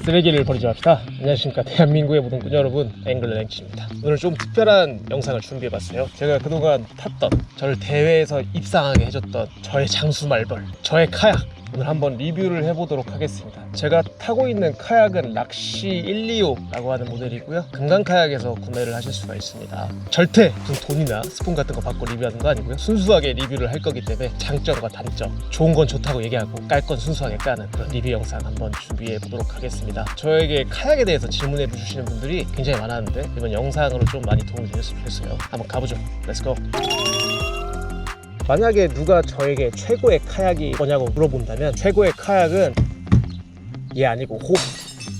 쓰레기를 버리지 맙시다. 안녕하십니까 대한민국의 모든 꾼 여러분, 앵글러랭치입니다. 오늘 좀 특별한 영상을 준비해봤어요. 제가 그동안 탔던, 저를 대회에서 입상하게 해줬던 저의 장수 말벌, 저의 카약, 오늘 한번 리뷰를 해보도록 하겠습니다. 제가 타고 있는 카약은 락시 125라고 하는 모델이고요. 금강 카약에서 구매를 하실 수가 있습니다. 절대 무슨 돈이나 스폰 같은 거 받고 리뷰하는 거 아니고요. 순수하게 리뷰를 할 거기 때문에 장점과 단점, 좋은 건 좋다고 얘기하고 깔 건 순수하게 까는 그런 리뷰 영상 한번 준비해 보도록 하겠습니다. 저에게 카약에 대해서 질문해 주시는 분들이 굉장히 많았는데 이번 영상으로 좀 많이 도움이 되셨으면 좋겠어요. 한번 가보죠. 렛츠고. 만약에 누가 저에게 최고의 카약이 뭐냐고 물어본다면 최고의 카약은 얘 아니고 호비.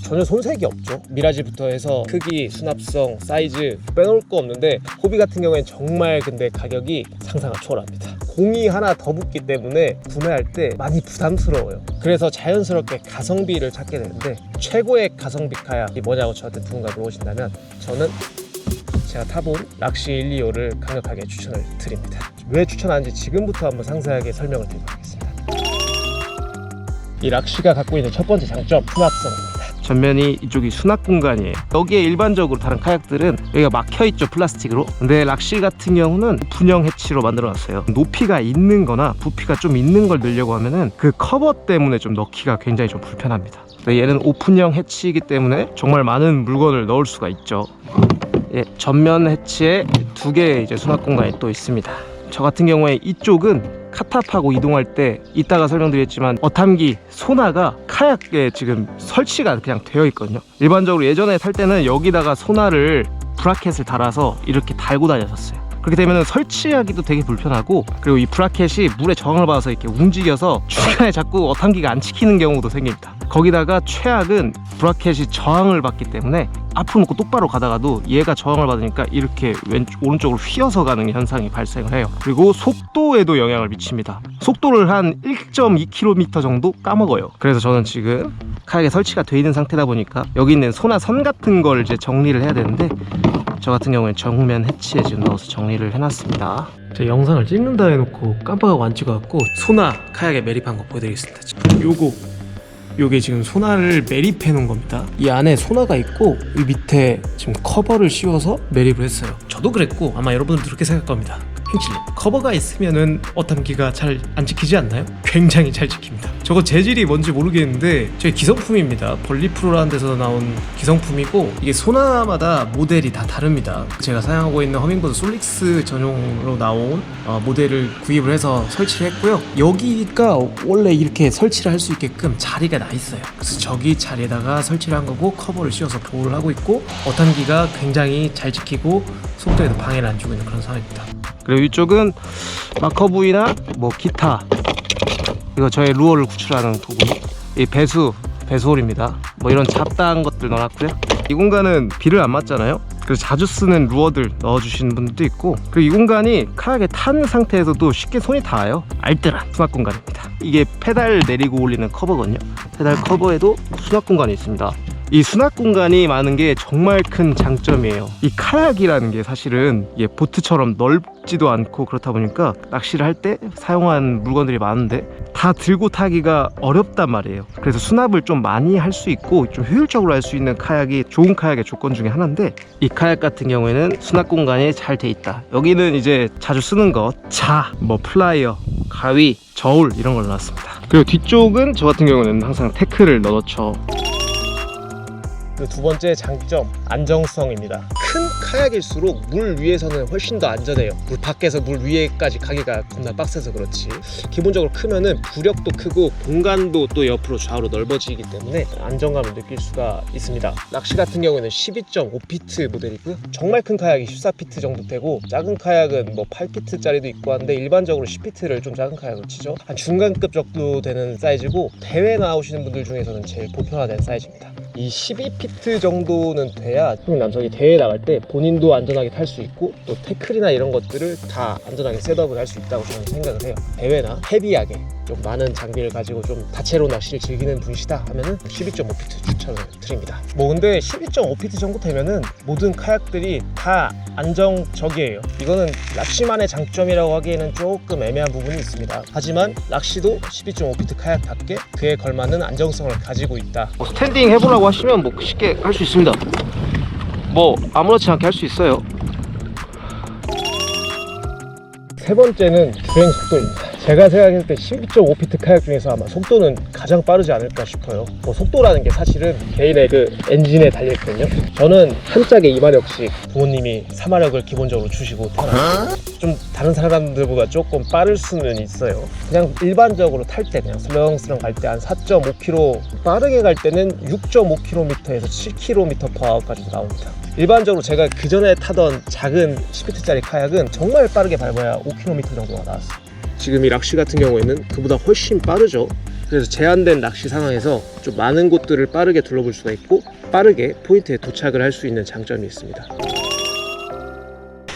전혀 손색이 없죠. 미라지부터 해서 크기, 수납성, 사이즈 빼놓을 거 없는데 호비 같은 경우엔 정말 근데 가격이 상상을 초월합니다. 공이 하나 더 붙기 때문에 구매할 때 많이 부담스러워요. 그래서 자연스럽게 가성비를 찾게 되는데 최고의 가성비 카약이 뭐냐고 저한테 누군가 물어보신다면 저는 제가 타본 락시 125를 강력하게 추천을 드립니다. 왜 추천하는지 지금부터 한번 상세하게 설명을 드리도록 하겠습니다. 이 락시가 갖고 있는 첫 번째 장점, 수납성입니다. 전면이 이쪽이 수납 공간이에요. 여기에 일반적으로 다른 카약들은 여기가 막혀있죠, 플라스틱으로. 근데 락시 같은 경우는 오픈형 해치로 만들어놨어요. 높이가 있는 거나 부피가 좀 있는 걸 넣으려고 하면은 그 커버 때문에 좀 넣기가 굉장히 좀 불편합니다. 얘는 오픈형 해치이기 때문에 정말 많은 물건을 넣을 수가 있죠. 예, 전면 해치에 두 개의 이제 수납 공간이 또 있습니다. 저 같은 경우에 이쪽은 카탑하고 이동할 때 이따가 설명드렸지만 어탐기 소나가 카약에 지금 설치가 그냥 되어 있거든요. 일반적으로 예전에 탈 때는 여기다가 소나를 브라켓을 달아서 이렇게 달고 다녔었어요. 그렇게 되면 설치하기도 되게 불편하고, 그리고 이 브라켓이 물에 저항을 받아서 이렇게 움직여서 중간에 자꾸 어탐기가 안 찍히는 경우도 생깁니다. 거기다가 최악은 브라켓이 저항을 받기 때문에 앞으로 놓고 똑바로 가다가도 얘가 저항을 받으니까 이렇게 오른쪽으로 휘어서 가는 현상이 발생을 해요. 그리고 속도에도 영향을 미칩니다. 속도를 한 1.2km 정도 까먹어요. 그래서 저는 지금 카약에 설치가 되어 있는 상태다 보니까 여기 있는 소나 선 같은 걸 이제 정리를 해야 되는데, 저 같은 경우는 정면 해치에 지금 넣어서 정리를 해놨습니다. 제가 영상을 찍는다 해놓고 깜빡하고 안 찍어갖고 소나 카약에 매립한 거 보여드리겠습니다. 요게 지금 소나를 매립해 놓은 겁니다. 이 안에 소나가 있고 이 밑에 지금 커버를 씌워서 매립을 했어요. 저도 그랬고 아마 여러분들도 그렇게 생각할 겁니다. 행실님, 커버가 있으면은 어탐기가 잘 안 지키지 않나요? 굉장히 잘 지킵니다. 저거 재질이 뭔지 모르겠는데 저게 기성품입니다. 벌리프로라는 데서 나온 기성품이고, 이게 소나마다 모델이 다 다릅니다. 제가 사용하고 있는 허밍버드 솔릭스 전용으로 나온 모델을 구입을 해서 설치를 했고요. 여기가 원래 이렇게 설치를 할 수 있게끔 자리가 나 있어요. 그래서 저기 자리에다가 설치를 한 거고 커버를 씌워서 보호를 하고 있고, 어탐기가 굉장히 잘 지키고 속도에도 방해를 안 주고 있는 그런 상황입니다. 그리고 이쪽은 마커 부위나 뭐 기타, 이거 저의 루어를 구출하는 도구, 이 배수홀입니다. 뭐 이런 잡다한 것들 넣어놨고요. 이 공간은 비를 안 맞잖아요. 그래서 자주 쓰는 루어들 넣어주시는 분들도 있고, 그리고 이 공간이 카약에 탄 상태에서도 쉽게 손이 닿아요. 알뜰한 수납 공간입니다. 이게 페달 내리고 올리는 커버거든요. 페달 커버에도 수납 공간이 있습니다. 이 수납 공간이 많은 게 정말 큰 장점이에요. 이 카약이라는 게 사실은 보트처럼 넓지도 않고 그렇다 보니까 낚시를 할 때 사용한 물건들이 많은데 다 들고 타기가 어렵단 말이에요. 그래서 수납을 좀 많이 할 수 있고 좀 효율적으로 할 수 있는 카약이 좋은 카약의 조건 중에 하나인데, 이 카약 같은 경우에는 수납 공간이 잘 돼 있다. 여기는 이제 자주 쓰는 것, 뭐 플라이어, 가위, 저울 이런 걸 넣었습니다. 그리고 뒤쪽은 저 같은 경우는 항상 태클을 넣어놓죠. 두 번째 장점, 안정성입니다. 큰 카약일수록 물 위에서는 훨씬 더 안전해요. 물 밖에서 물 위에까지 가기가 겁나 빡세서 그렇지, 기본적으로 크면은 부력도 크고 공간도 또 옆으로 좌우로 넓어지기 때문에 안정감을 느낄 수가 있습니다. 락시 같은 경우에는 12.5피트 모델이고요. 정말 큰 카약이 14피트 정도 되고, 작은 카약은 뭐 8피트짜리도 있고 한데 일반적으로 10피트를 좀 작은 카약으로 치죠. 한 중간급 정도 되는 사이즈고, 대회 나오시는 분들 중에서는 제일 보편화된 사이즈입니다. 이 12피트 정도는 돼야 남성이 대회에 나갈 때 본인도 안전하게 탈 수 있고, 또 태클이나 이런 것들을 다 안전하게 셋업을 할 수 있다고 저는 생각을 해요. 대회나 헤비하게 좀 많은 장비를 가지고 좀 다채로운 낚시를 즐기는 분이시다 하면은 12.5피트 추천을 드립니다. 뭐 근데 12.5피트 정도 되면은 모든 카약들이 다 안정적이에요. 이거는 락시만의 장점이라고 하기에는 조금 애매한 부분이 있습니다. 하지만 락시도 12.5피트 카약답게 그에 걸맞는 안정성을 가지고 있다. 스탠딩 해보라고 하시면 뭐 쉽게 할 수 있습니다. 뭐 아무렇지 않게 할 수 있어요. 세 번째는 주행 속도입니다. 제가 생각했을 때 12.5피트 카약 중에서 아마 속도는 가장 빠르지 않을까 싶어요. 뭐 속도라는 게 사실은 개인의 그 엔진에 달려있거든요. 저는 한 짝에 2마력씩 부모님이 3마력을 기본적으로 주시고 태어났어요. 좀 다른 사람들보다 조금 빠를 수는 있어요. 그냥 일반적으로 탈 때 그냥 슬렁슬렁 갈 때 한 4.5km, 빠르게 갈 때는 6.5km에서 7km/h까지도 나옵니다. 일반적으로 제가 그 전에 타던 작은 10피트짜리 카약은 정말 빠르게 밟아야 5km 정도가 나왔어요. 지금 이 락시 같은 경우에는 그보다 훨씬 빠르죠. 그래서 제한된 락시 상황에서 좀 많은 곳들을 빠르게 둘러볼 수가 있고 빠르게 포인트에 도착을 할 수 있는 장점이 있습니다.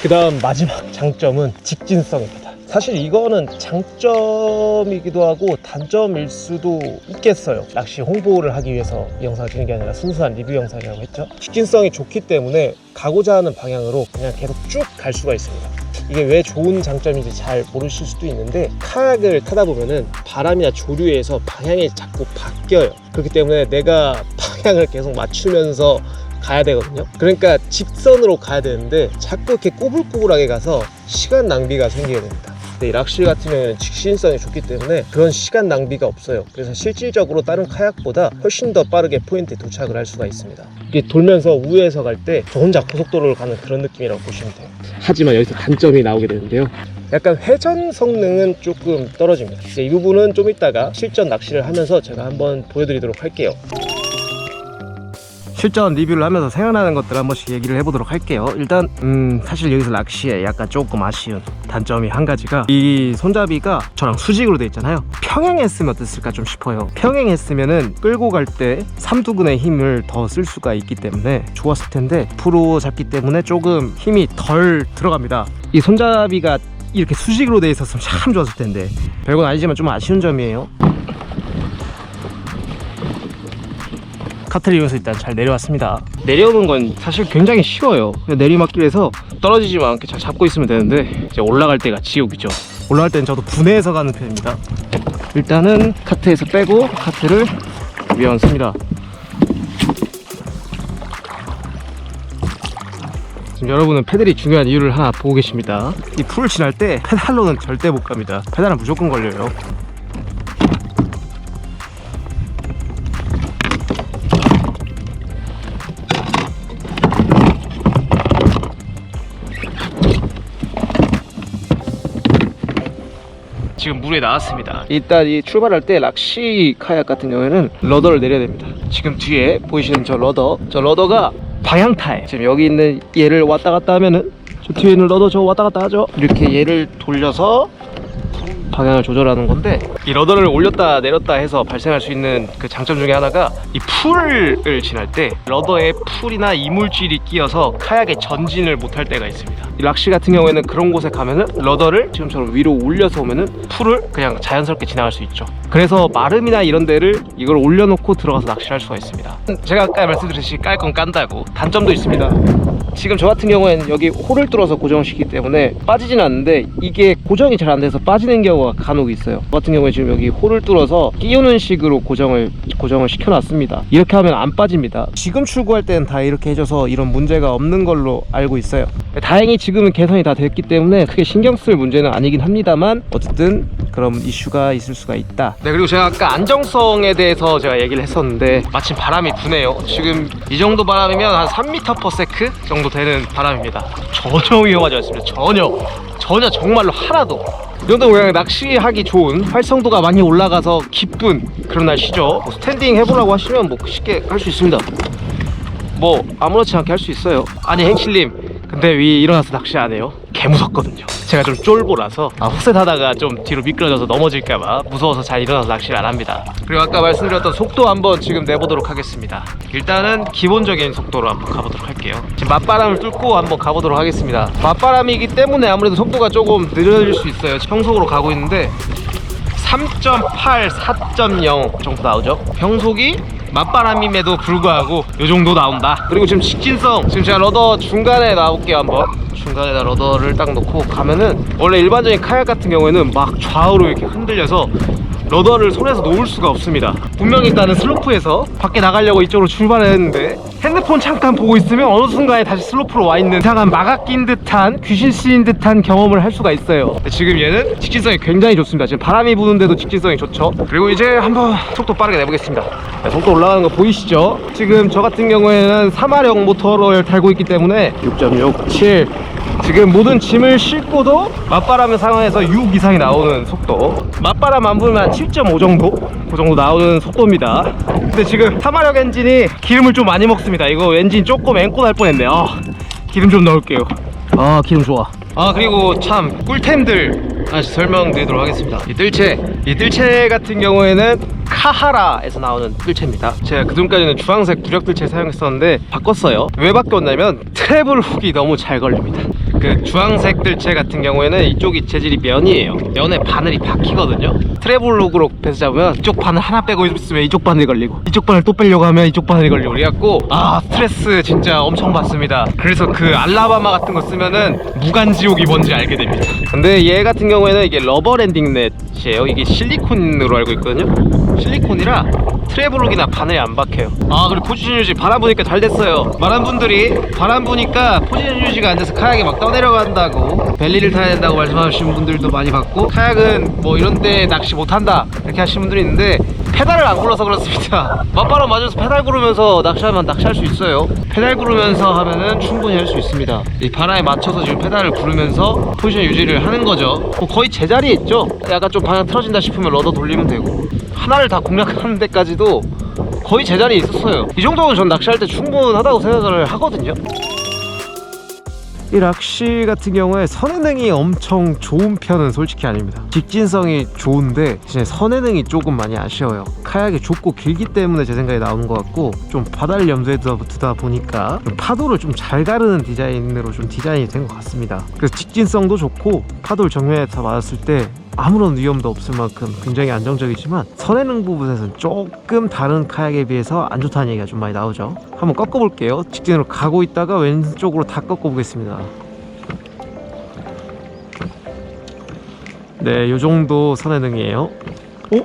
그 다음 마지막 장점은 직진성입니다. 사실 이거는 장점이기도 하고 단점일 수도 있겠어요. 낚시 홍보를 하기 위해서 이 영상을 찍는 게 아니라 순수한 리뷰 영상이라고 했죠. 직진성이 좋기 때문에 가고자 하는 방향으로 그냥 계속 쭉 갈 수가 있습니다. 이게 왜 좋은 장점인지 잘 모르실 수도 있는데, 카약을 타다 보면은 바람이나 조류에서 방향이 자꾸 바뀌어요. 그렇기 때문에 내가 방향을 계속 맞추면서 가야 되거든요. 그러니까 직선으로 가야 되는데 자꾸 이렇게 꼬불꼬불하게 가서 시간 낭비가 생기게 됩니다. 근데 이 락시 같은 경우에는 직진성이 좋기 때문에 그런 시간 낭비가 없어요. 그래서 실질적으로 다른 카약보다 훨씬 더 빠르게 포인트에 도착을 할 수가 있습니다. 이게 돌면서 우회해서 갈 때 저 혼자 고속도로를 가는 그런 느낌이라고 보시면 돼요. 하지만 여기서 단점이 나오게 되는데요, 약간 회전 성능은 조금 떨어집니다. 이제 이 부분은 좀 이따가 실전 낚시를 하면서 제가 한번 보여드리도록 할게요. 실전 리뷰를 하면서 생각나는 것들 한 번씩 얘기를 해보도록 할게요. 일단 사실 여기서 낚시에 약간 조금 아쉬운 단점이 한 가지가, 이 손잡이가 저랑 수직으로 돼 있잖아요. 평행했으면 어땠을까 좀 싶어요. 평행했으면은 끌고 갈 때 삼두근의 힘을 더 쓸 수가 있기 때문에 좋았을 텐데, 프로 잡기 때문에 조금 힘이 덜 들어갑니다. 이 손잡이가 이렇게 수직으로 돼 있었으면 참 좋았을 텐데, 별건 아니지만 좀 아쉬운 점이에요. 카트를 이용해서 일단 잘 내려왔습니다. 내려오는 건 사실 굉장히 쉬워요. 그냥 내리막길에서 떨어지지만 않게 잘 잡고 있으면 되는데, 이제 올라갈 때가 지옥이죠. 올라갈 때는 저도 분해해서 가는 편입니다. 일단은 카트에서 빼고 카트를 위에 얹습니다. 지금 여러분은 페달이 중요한 이유를 하나 보고 계십니다. 이 풀을 지날 때 페달로는 절대 못 갑니다. 페달은 무조건 걸려요. 지금 물에 나왔습니다. 일단 이 출발할 때 락시 카약 같은 경우에는 러더를 내려야 됩니다. 지금 뒤에 보이시는 저 러더가 방향타예요. 지금 여기 있는 얘를 왔다 갔다 하면은 저 뒤에 있는 러더 저거 왔다 갔다 하죠. 이렇게 얘를 돌려서 방향을 조절하는 건데, 이 러더를 올렸다 내렸다 해서 발생할 수 있는 그 장점 중에 하나가, 이 풀을 지날 때 러더에 풀이나 이물질이 끼어서 카약에 전진을 못할 때가 있습니다. 이 락시 같은 경우에는 그런 곳에 가면은 러더를 지금처럼 위로 올려서 오면은 풀을 그냥 자연스럽게 지나갈 수 있죠. 그래서 마름이나 이런 데를 이걸 올려놓고 들어가서 낚시를 할 수가 있습니다. 제가 아까 말씀드렸듯이 깔 건 깐다고 단점도 있습니다. 지금 저 같은 경우에는 여기 홀을 뚫어서 고정을 시키기 때문에 빠지진 않는데, 이게 고정이 잘 안 돼서 빠지는 경우가 간혹 있어요. 저 같은 경우에 지금 여기 홀을 뚫어서 끼우는 식으로 고정을 시켜놨습니다. 이렇게 하면 안 빠집니다. 지금 출고할 때는 다 이렇게 해줘서 이런 문제가 없는 걸로 알고 있어요. 다행히 지금은 개선이 다 됐기 때문에 크게 신경 쓸 문제는 아니긴 합니다만, 어쨌든 그런 이슈가 있을 수가 있다. 네, 그리고 제가 아까 안정성에 대해서 제가 얘기를 했었는데, 마침 바람이 부네요. 지금 이 정도 바람이면 한 3m/s 정도 되는 바람입니다. 전혀 위험하지 않습니다. 전혀 정말로 하나도. 이 정도면 그냥 낚시하기 좋은, 활성도가 많이 올라가서 기쁜 그런 날씨죠. 뭐 스탠딩 해보라고 하시면 뭐 쉽게 할 수 있습니다. 뭐 아무렇지 않게 할 수 있어요. 아니 행실님, 근데 왜 일어나서 낚시 안 해요? 개 무섭거든요. 제가 좀 쫄보라서 헛셋하다가 좀 뒤로 미끄러져서 넘어질까봐 무서워서 잘 일어나서 낚시를 안 합니다. 그리고 아까 말씀드렸던 속도 한번 지금 내보도록 하겠습니다. 일단은 기본적인 속도로 한번 가보도록 할게요. 지금 맞바람을 뚫고 한번 가보도록 하겠습니다. 맞바람이기 때문에 아무래도 속도가 조금 느려질 수 있어요. 평속으로 가고 있는데 3.8, 4.0 정도 나오죠. 평속이 맞바람임에도 불구하고 이 정도 나온다. 그리고 지금 직진성, 지금 제가 러더 중간에 놔볼게요. 한번 중간에다 러더를 딱 놓고 가면은, 원래 일반적인 카약 같은 경우에는 막 좌우로 이렇게 흔들려서 러더를 손에서 놓을 수가 없습니다. 분명히 일단은 슬로프에서 밖에 나가려고 이쪽으로 출발했는데 핸드폰 잠깐 보고 있으면 어느 순간에 다시 슬로프로 와 있는 이상한 마가 낀 듯한 귀신 씌인 듯한 경험을 할 수가 있어요. 지금 얘는 직진성이 굉장히 좋습니다. 지금 바람이 부는데도 직진성이 좋죠. 그리고 이제 한번 속도 빠르게 내보겠습니다. 네, 속도 올라가는 거 보이시죠? 지금 저 같은 경우에는 3마력 모터를 달고 있기 때문에 6.6, 7 지금 모든 짐을 싣고도 맞바람 상황에서 6 이상이 나오는 속도, 맞바람 안 불면 7.5 정도? 그 정도 나오는 속도입니다. 근데 지금 3마력 엔진이 기름을 좀 많이 먹습니다. 이거 엔진 조금 앵꼬 날 뻔했네요. 기름 좀 넣을게요. 기름 좋아. 그리고 참 꿀템들 하나씩 설명드리도록 하겠습니다. 이 뜰채 같은 경우에는 카하라에서 나오는 뜰채입니다. 제가 그전까지는 주황색 구력 뜰채 사용했었는데 바꿨어요. 왜 바꿨냐면 트래블 훅이 너무 잘 걸립니다. 그 주황색 뜰채 같은 경우에는 이쪽이 재질이 면이에요. 면에 바늘이 박히거든요. 트래블 훅으로 배서 잡으면 이쪽 바늘 하나 빼고 있으면 이쪽 바늘이 걸리고, 이쪽 바늘 또 빼려고 하면 이쪽 바늘이 걸리고, 그래갖고 스트레스 진짜 엄청 받습니다. 그래서 그 알라바마 같은 거 쓰면은 무간지옥이 뭔지 알게 됩니다. 근데 얘 같은 경우에는 이게 러버 랜딩 넷이에요. 이게 실리콘으로 알고 있거든요. 실리콘이라 트래블록이나 바늘이 안 박혀요. 그리고 포지션 유지 바람 부니까 잘 됐어요. 많은 분들이 바람 부니까 포지션 유지가 안 돼서 카약이 막 떠내려간다고, 벨리를 타야 된다고 말씀하시는 분들도 많이 봤고, 카약은 뭐 이런데 낚시 못한다 이렇게 하시는 분들이 있는데 페달을 안 굴러서 그렇습니다. 맞바람 맞아서 페달 구르면서 낚시하면 낚시할 수 있어요. 페달 구르면서 하면은 충분히 할 수 있습니다. 이 바람에 맞춰서 지금 페달을 구르면서 포지션 유지를 하는 거죠. 거의 제자리에 있죠. 약간 좀 방향 틀어진다 싶으면 러더 돌리면 되고, 하나를 다 공략하는 데까지도 거의 제자리에 있었어요. 이 정도는 전 낚시할 때 충분하다고 생각을 하거든요. 이 낚시 같은 경우에 선해능이 엄청 좋은 편은 솔직히 아닙니다. 직진성이 좋은데 진짜 선해능이 조금 많이 아쉬워요. 카약이 좁고 길기 때문에 제 생각에 나오는 것 같고, 좀 바다를 염두에 두다 보니까 좀 파도를 좀 잘 가르는 디자인으로 좀 디자인이 된 것 같습니다. 그래서 직진성도 좋고 파도를 정면에서 맞았을 때 아무런 위험도 없을 만큼 굉장히 안정적이지만 선해능 부분에서는 조금 다른 카약에 비해서 안 좋다는 얘기가 좀 많이 나오죠. 한번 꺾어볼게요. 직진으로 가고 있다가 왼쪽으로 다 꺾어보겠습니다. 네, 요정도 선해능이에요.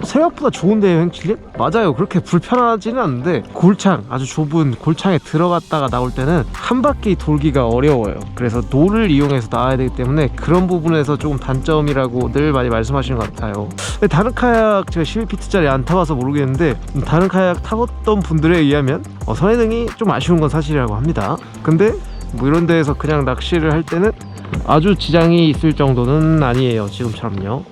생각보다 좋은데요, 형칠님? 맞아요. 그렇게 불편하지는 않은데 골창, 아주 좁은 골창에 들어갔다가 나올 때는 한 바퀴 돌기가 어려워요. 그래서 노를 이용해서 나와야 되기 때문에 그런 부분에서 조금 단점이라고 늘 많이 말씀하시는 것 같아요. 근데 다른 카약, 제가 12피트짜리 안 타봐서 모르겠는데 다른 카약 타봤던 분들에 의하면 선해능이 좀 아쉬운 건 사실이라고 합니다. 근데 뭐 이런 데에서 그냥 낚시를 할 때는 아주 지장이 있을 정도는 아니에요. 지금처럼요.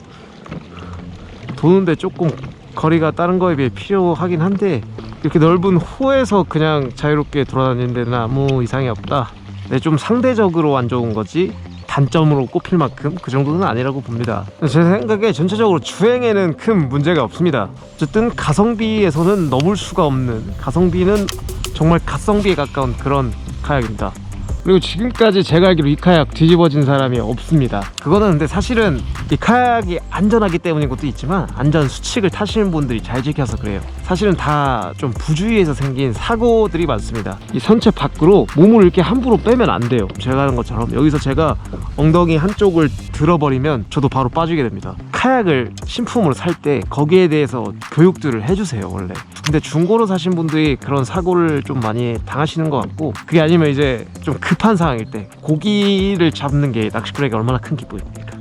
도는데 조금 거리가 다른 거에 비해 필요하긴 한데, 이렇게 넓은 호에서 그냥 자유롭게 돌아다니는 데는 아무 이상이 없다. 네, 좀 상대적으로 안 좋은 거지 단점으로 꼽힐 만큼 그 정도는 아니라고 봅니다. 제 생각에 전체적으로 주행에는 큰 문제가 없습니다. 어쨌든 가성비에서는 넘을 수가 없는, 가성비는 정말 가성비에 가까운 그런 카약입니다. 그리고 지금까지 제가 알기로 이 카약 뒤집어진 사람이 없습니다. 그거는 근데 사실은 이 카약이 안전하기 때문인 것도 있지만 안전 수칙을 타시는 분들이 잘 지켜서 그래요. 사실은 다 좀 부주의해서 생긴 사고들이 많습니다. 이 선체 밖으로 몸을 이렇게 함부로 빼면 안 돼요. 제가 하는 것처럼 여기서 제가 엉덩이 한쪽을 들어버리면 저도 바로 빠지게 됩니다. 카약을 신품으로 살 때 거기에 대해서 교육들을 해주세요, 원래. 근데 중고로 사신 분들이 그런 사고를 좀 많이 당하시는 것 같고, 그게 아니면 이제 좀 급한 상황일 때 고기를 잡는 게 낚시꾼에게 얼마나 큰 기쁨입니까?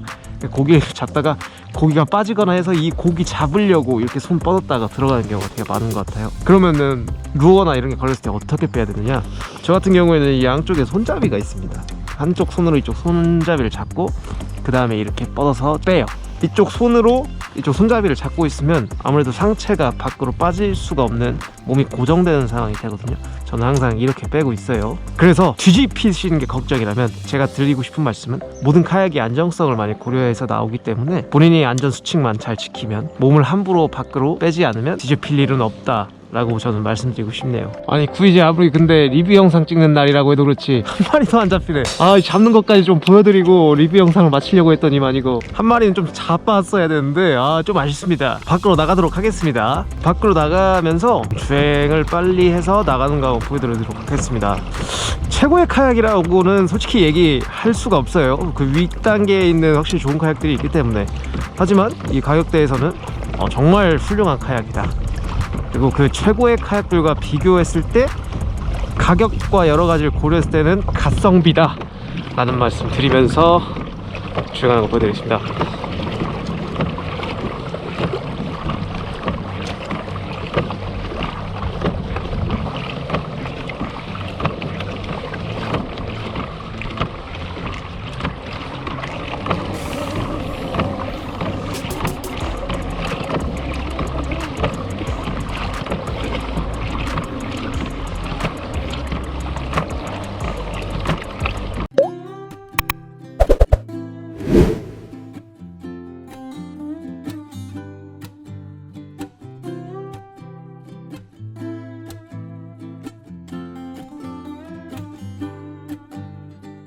고기를 잡다가 고기가 빠지거나 해서 이 고기 잡으려고 이렇게 손 뻗었다가 들어가는 경우가 되게 많은 것 같아요. 그러면은 루어나 이런 게 걸렸을 때 어떻게 빼야 되느냐, 저 같은 경우에는 이 양쪽에 손잡이가 있습니다. 한쪽 손으로 이쪽 손잡이를 잡고 그 다음에 이렇게 뻗어서 빼요. 이쪽 손으로 이쪽 손잡이를 잡고 있으면 아무래도 상체가 밖으로 빠질 수가 없는, 몸이 고정되는 상황이 되거든요. 저는 항상 이렇게 빼고 있어요. 그래서 뒤집히시는 게 걱정이라면 제가 드리고 싶은 말씀은, 모든 카약이 안정성을 많이 고려해서 나오기 때문에 본인이 안전 수칙만 잘 지키면, 몸을 함부로 밖으로 빼지 않으면 뒤집힐 일은 없다 라고 저는 말씀드리고 싶네요. 아니 굳이 아무리 근데 리뷰 영상 찍는 날이라고 해도 그렇지 한 마리도 안 잡히네. 잡는 것까지 좀 보여드리고 리뷰 영상을 마치려고 했더니만 이거 한 마리는 좀 잡았어야 되는데 좀 아쉽습니다. 밖으로 나가도록 하겠습니다. 밖으로 나가면서 주행을 빨리 해서 나가는 거 보여드리도록 하겠습니다. 최고의 카약이라고는 솔직히 얘기할 수가 없어요. 그 윗단계에 있는 확실히 좋은 카약들이 있기 때문에. 하지만 이 가격대에서는 정말 훌륭한 카약이다. 그리고 그 최고의 카약들과 비교했을 때 가격과 여러 가지를 고려했을 때는 가성비다 라는 말씀 드리면서 주행하는 거 보여드리겠습니다.